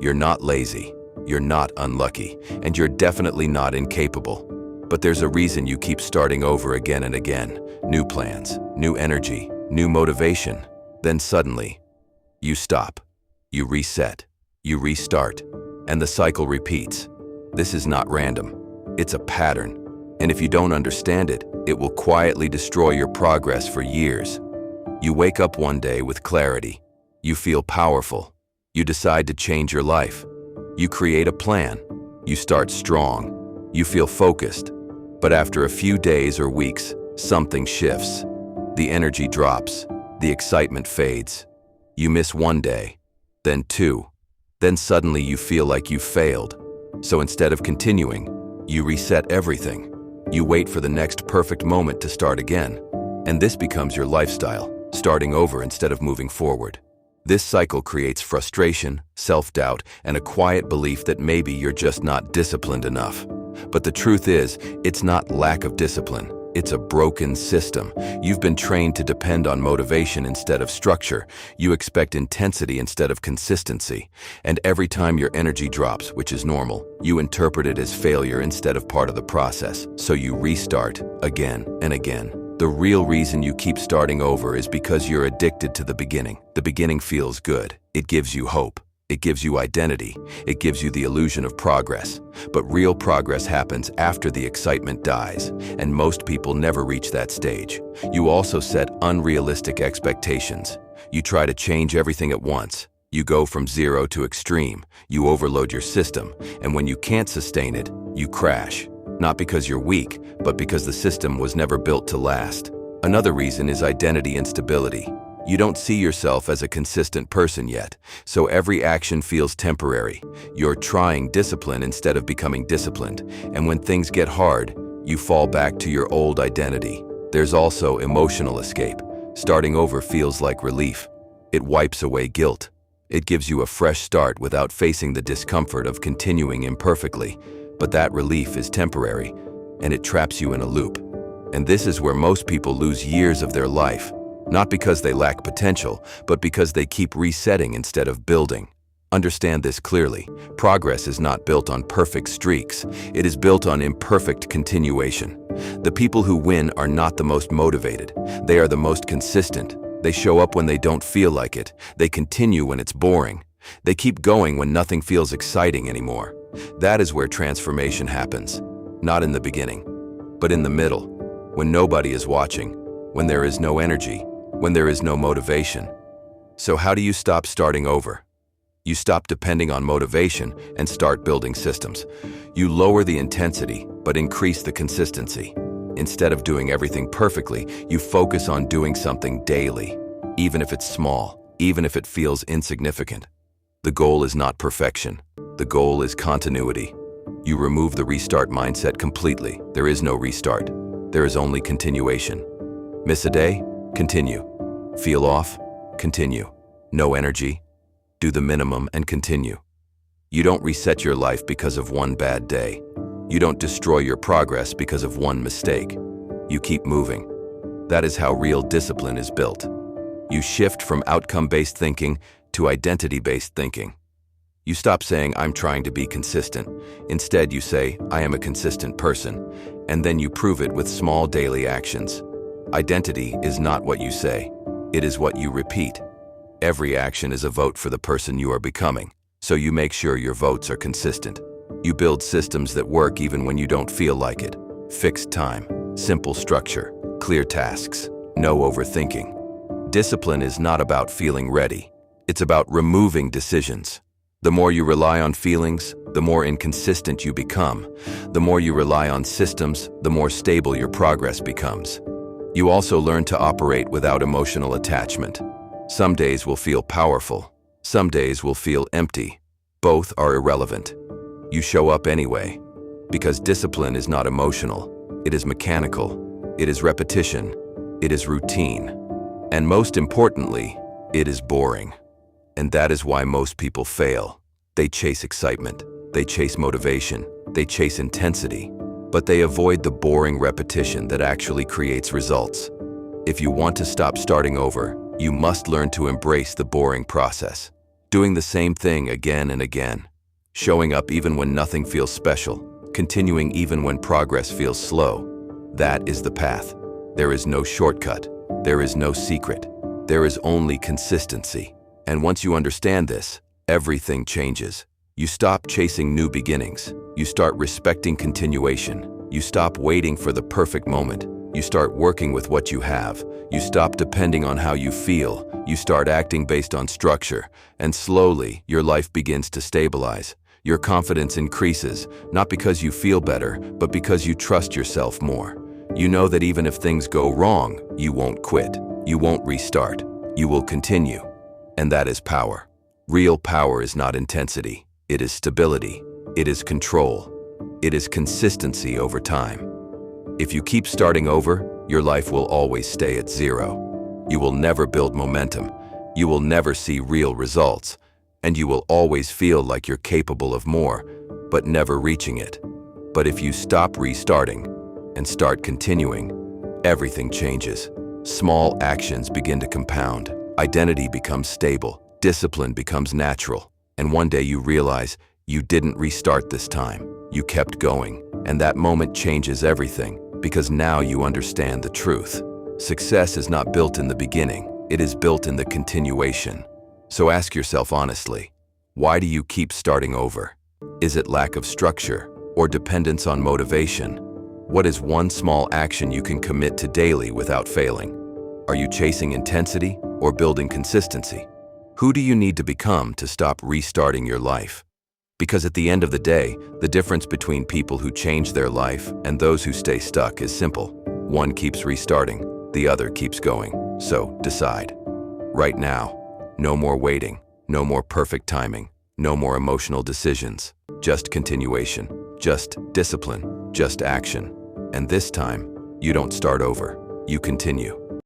You're not lazy, you're not unlucky, and you're definitely not incapable. But there's a reason you keep starting over again and again. New plans, new energy, new motivation. Then suddenly, you stop. You reset. You restart. And the cycle repeats. This is not random. It's a pattern. And if you don't understand it, it will quietly destroy your progress for years. You wake up one day with clarity. You feel powerful. You decide to change your life. You create a plan. You start strong. You feel focused. But after a few days or weeks, something shifts. The energy drops. The excitement fades. You miss one day, then two. Then suddenly you feel like you've failed. So instead of continuing, you reset everything. You wait for the next perfect moment to start again. And this becomes your lifestyle, starting over instead of moving forward. This cycle creates frustration, self-doubt, and a quiet belief that maybe you're just not disciplined enough. But the truth is, it's not lack of discipline. It's a broken system. You've been trained to depend on motivation instead of structure. You expect intensity instead of consistency. And every time your energy drops, which is normal, you interpret it as failure instead of part of the process. So you restart again and again. The real reason you keep starting over is because you're addicted to the beginning. The beginning feels good. It gives you hope. It gives you identity. It gives you the illusion of progress. But real progress happens after the excitement dies, and most people never reach that stage. You also set unrealistic expectations. You try to change everything at once. You go from zero to extreme. You overload your system, and when you can't sustain it, you crash. Not because you're weak, but because the system was never built to last. Another reason is identity instability. You don't see yourself as a consistent person yet, so every action feels temporary. You're trying discipline instead of becoming disciplined, and when things get hard, you fall back to your old identity. There's also emotional escape. Starting over feels like relief. It wipes away guilt. It gives you a fresh start without facing the discomfort of continuing imperfectly. But that relief is temporary, and it traps you in a loop. And this is where most people lose years of their life. Not because they lack potential, but because they keep resetting instead of building. Understand this clearly. Progress is not built on perfect streaks. It is built on imperfect continuation. The people who win are not the most motivated. They are the most consistent. They show up when they don't feel like it. They continue when it's boring. They keep going when nothing feels exciting anymore. That is where transformation happens. Not in the beginning, but in the middle. When nobody is watching. When there is no energy. When there is no motivation. So how do you stop starting over? You stop depending on motivation and start building systems. You lower the intensity, but increase the consistency. Instead of doing everything perfectly, you focus on doing something daily, even if it's small, even if it feels insignificant. The goal is not perfection. The goal is continuity. You remove the restart mindset completely. There is no restart. There is only continuation. Miss a day? Continue. Feel off? Continue. No energy? Do the minimum and continue. You don't reset your life because of one bad day. You don't destroy your progress because of one mistake. You keep moving. That is how real discipline is built. You shift from outcome-based thinking to identity-based thinking. You stop saying, I'm trying to be consistent. Instead, you say, I am a consistent person, and then you prove it with small daily actions. Identity is not what you say. It is what you repeat. Every action is a vote for the person you are becoming, so you make sure your votes are consistent. You build systems that work even when you don't feel like it. Fixed time, simple structure, clear tasks, no overthinking. Discipline is not about feeling ready. It's about removing decisions. The more you rely on feelings, the more inconsistent you become. The more you rely on systems, the more stable your progress becomes. You also learn to operate without emotional attachment. Some days will feel powerful. Some days will feel empty. Both are irrelevant. You show up anyway. Because discipline is not emotional. It is mechanical. It is repetition. It is routine. And most importantly, it is boring. And that is why most people fail. They chase excitement. They chase motivation. They chase intensity. But they avoid the boring repetition that actually creates results. If you want to stop starting over, you must learn to embrace the boring process. Doing the same thing again and again. Showing up even when nothing feels special. Continuing even when progress feels slow. That is the path. There is no shortcut. There is no secret. There is only consistency. And once you understand this, everything changes. You stop chasing new beginnings. You start respecting continuation. You stop waiting for the perfect moment. You start working with what you have. You stop depending on how you feel. You start acting based on structure. And slowly, your life begins to stabilize. Your confidence increases, not because you feel better, but because you trust yourself more. You know that even if things go wrong, you won't quit. You won't restart. You will continue. And that is power. Real power is not intensity. It is stability. It is control. It is consistency over time. If you keep starting over, your life will always stay at zero. You will never build momentum. You will never see real results. And you will always feel like you're capable of more, but never reaching it. But if you stop restarting and start continuing, everything changes. Small actions begin to compound. Identity becomes stable. Discipline becomes natural. And one day you realize you didn't restart this time. You kept going. And that moment changes everything, because now you understand the truth. Success is not built in the beginning. It is built in the continuation. So ask yourself honestly, why do you keep starting over? Is it lack of structure or dependence on motivation? What is one small action you can commit to daily without failing? Are you chasing intensity or building consistency? Who do you need to become to stop restarting your life? Because at the end of the day, the difference between people who change their life and those who stay stuck is simple. One keeps restarting, the other keeps going. So decide. Right now. No more waiting, no more perfect timing, no more emotional decisions, just continuation, just discipline, just action. And this time, you don't start over, you continue.